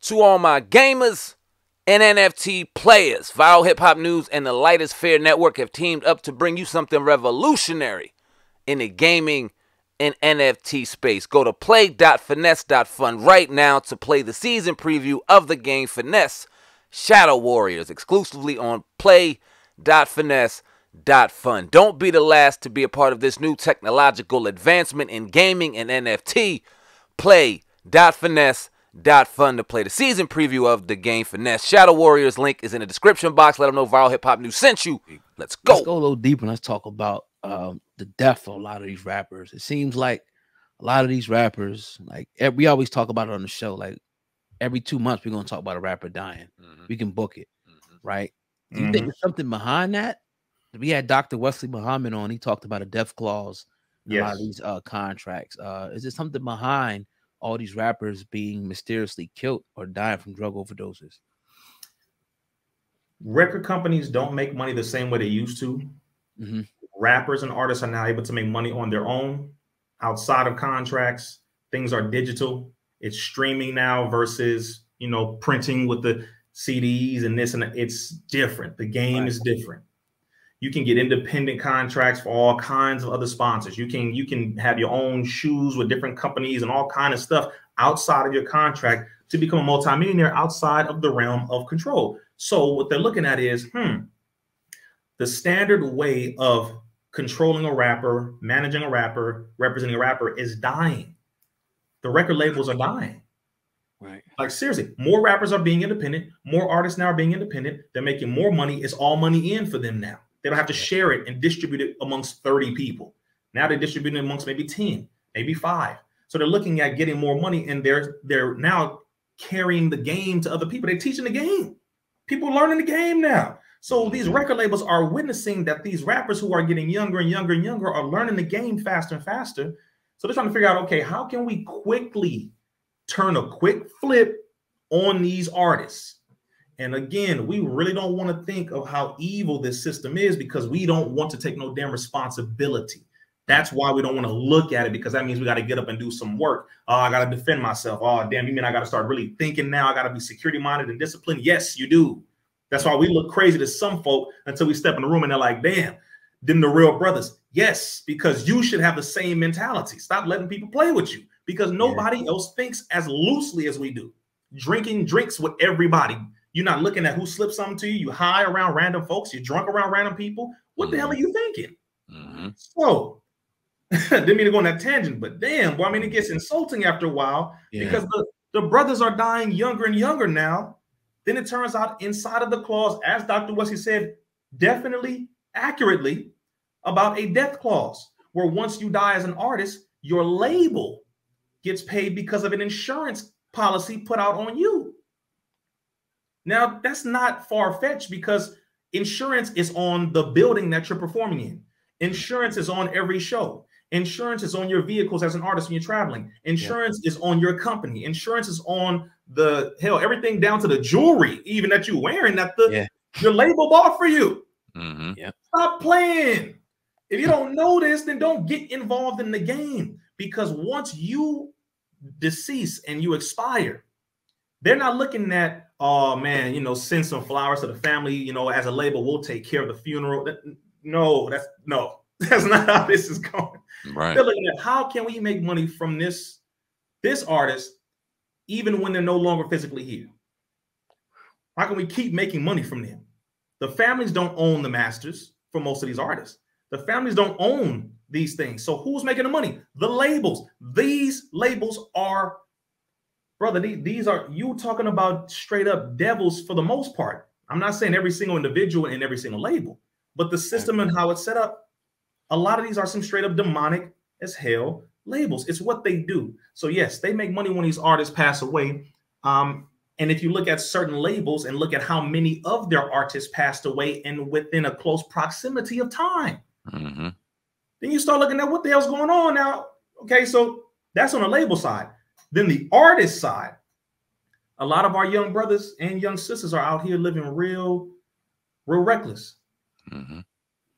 To all my gamers and NFT players, Viral Hip Hop News and the Lightest Fair Network have teamed up to bring you something revolutionary in the gaming and NFT space. Go to play.finesse.fun right now to play the season preview of the game Finesse Shadow Warriors exclusively on play.finesse.fun. Don't be the last to be a part of this new technological advancement in gaming and NFT. Play.finesse.fun to play the season preview of the game Finesse Shadow Warriors. Link is in the description box. Let them know Viral Hip Hop News sent you. Let's go. Let's go a little deeper and let's talk about the death of a lot of these rappers. It seems like a lot of these rappers, like we always talk about it on the show, like every 2 months we're going to talk about a rapper dying. We can book it, right? Do you think there's something behind that? We had Dr. Wesley Muhammad on. He talked about a death clause in a lot of these contracts. Is there something behind all these rappers being mysteriously killed or dying from drug overdoses? Record companies don't make money the same way they used to. Rappers and artists are now able to make money on their own outside of contracts. Things are digital. It's streaming now versus, you know, printing with the CDs and this and that. It's different. The game is different. You can get independent contracts for all kinds of other sponsors. You can have your own shoes with different companies and all kind of stuff outside of your contract to become a multimillionaire outside of the realm of control. So what they're looking at is, the standard way of controlling a rapper, managing a rapper, representing a rapper is dying. The record labels are dying. Right. Like seriously, more rappers are being independent. More artists now are being independent. They're making more money. It's all money in for them now. They don't have to share it and distribute it amongst 30 people. Now they're distributing it amongst maybe 10, maybe 5. So they're looking at getting more money, and they're now carrying the game to other people. They're teaching the game. People are learning the game now. So these record labels are witnessing that these rappers who are getting younger and younger and younger are learning the game faster and faster. So they're trying to figure out, okay, how can we quickly turn a quick flip on these artists? And again, we really don't want to think of how evil this system is because we don't want to take no damn responsibility. That's why we don't want to look at it, because that means we got to get up and do some work. Oh, I got to defend myself. Oh, damn, you mean I got to start really thinking now? I got to be security minded and disciplined? Yes, you do. That's why we look crazy to some folk until we step in the room and they're like, damn, them the real brothers. Yes, because you should have the same mentality. Stop letting people play with you, because nobody else thinks as loosely as we do. Drinking drinks with everybody. You're not looking at who slipped something to you. You high around random folks. You're drunk around random people. What the hell are you thinking? So, didn't mean to go on that tangent, but damn, well, I mean, it gets insulting after a while because the brothers are dying younger and younger now. Then it turns out inside of the clause, as Dr. Wesley said, definitely, accurately, about a death clause, where once you die as an artist, your label gets paid because of an insurance policy put out on you. Now, that's not far-fetched, because insurance is on the building that you're performing in. Insurance is on every show. Insurance is on your vehicles as an artist when you're traveling. Insurance is on your company. Insurance is on the hell, everything down to the jewelry, even that you're wearing, that your label bought for you. Stop playing. If you don't know this, then don't get involved in the game, because once you decease and you expire, they're not looking at, oh man, you know, send some flowers to the family, you know, as a label, we'll take care of the funeral. No, that's not how this is going. Right. They're looking at, how can we make money from this artist even when they're no longer physically here? How can we keep making money from them? The families don't own the masters for most of these artists. The families don't own these things. So who's making the money? The labels. These labels are, brother, these are, you talking about straight up devils for the most part. I'm not saying every single individual and every single label, but the system and how it's set up, a lot of these are some straight up demonic as hell labels. It's what they do. So yes, they make money when these artists pass away. And if you look at certain labels and look at how many of their artists passed away and within a close proximity of time, then you start looking at what the hell's going on now. Okay, so that's on the label side. Then the artist side, a lot of our young brothers and young sisters are out here living real reckless.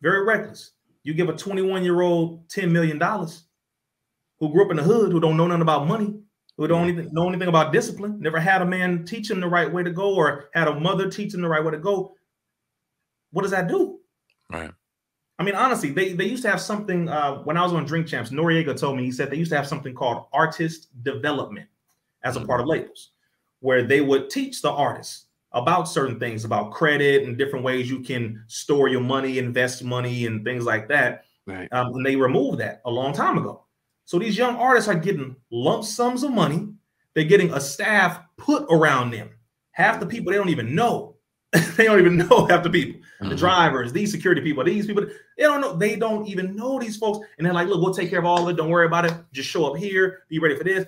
Very reckless. You give a 21-year-old $10 million who grew up in the hood, who don't know nothing about money, who don't even know anything about discipline, never had a man teach him the right way to go, or had a mother teach him the right way to go. What does that do? Right. I mean, honestly, they used to have something when I was on Drink Champs. Noriega told me, he said they used to have something called artist development as a part of labels, where they would teach the artists about certain things, about credit and different ways you can store your money, invest money, and things like that. Right. And they removed that a long time ago. So these young artists are getting lump sums of money. They're getting a staff put around them. Half the people they don't even know. They don't even know half the people. The drivers, these security people, these people, they don't know. They don't even know these folks. And they're like, look, we'll take care of all of it. Don't worry about it. Just show up here. Be ready for this.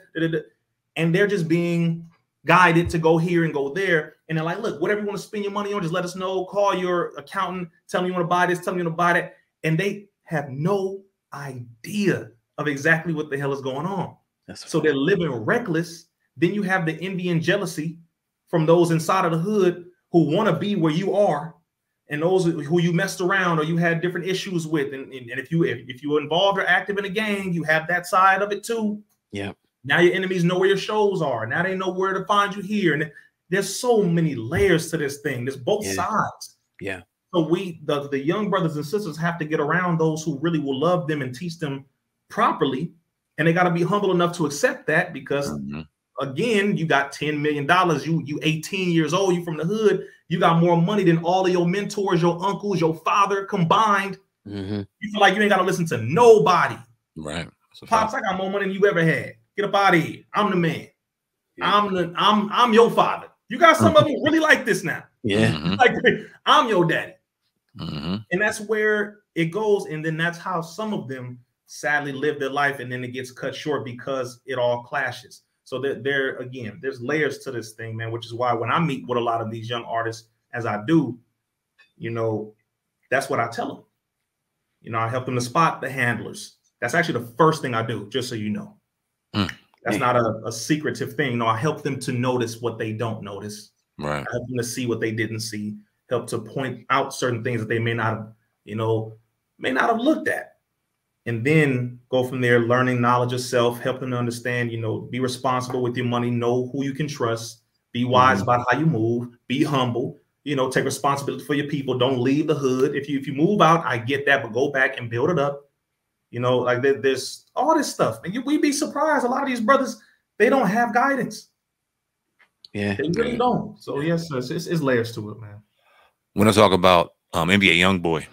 And they're just being guided to go here and go there. And they're like, look, whatever you want to spend your money on, just let us know. Call your accountant. Tell them you want to buy this. Tell them you want to buy that. And they have no idea of exactly what the hell is going on. So they're living reckless. Then you have the envy and jealousy from those inside of the hood who want to be where you are, and those who you messed around or you had different issues with. And if you were involved or active in a gang, you have that side of it too. Yeah. Now your enemies know where your shows are. Now they know where to find you here. And there's so many layers to this thing. There's both sides. Yeah. So the young brothers and sisters have to get around those who really will love them and teach them properly. And they got to be humble enough to accept that, because again, you got $10 million. You 18 years old. You from the hood. You got more money than all of your mentors, your uncles, your father combined. You feel like you ain't got to listen to nobody. Right. Pops, I got more money than you ever had. Get up out of here. I'm the man. I'm your father. You got some of them really like this now. Yeah. Like, I'm your daddy. And that's where it goes. And then that's how some of them sadly live their life. And then it gets cut short because it all clashes. So there's layers to this thing, man, which is why when I meet with a lot of these young artists, as I do, that's what I tell them. I help them to spot the handlers. That's actually the first thing I do, just so you know. That's not a secretive thing. No, I help them to notice what they don't notice. Right. I help them to see what they didn't see. Help to point out certain things that they may not have looked at. And then go from there, learning knowledge of self, help them to understand, be responsible with your money, know who you can trust, be wise about how you move, be humble, take responsibility for your people. Don't leave the hood. If you move out, I get that, but go back and build it up. Like there's all this stuff. And we'd be surprised. A lot of these brothers, they don't have guidance. Yeah. They really don't. So yes, it's layers to it, man. When I talk about NBA YoungBoy,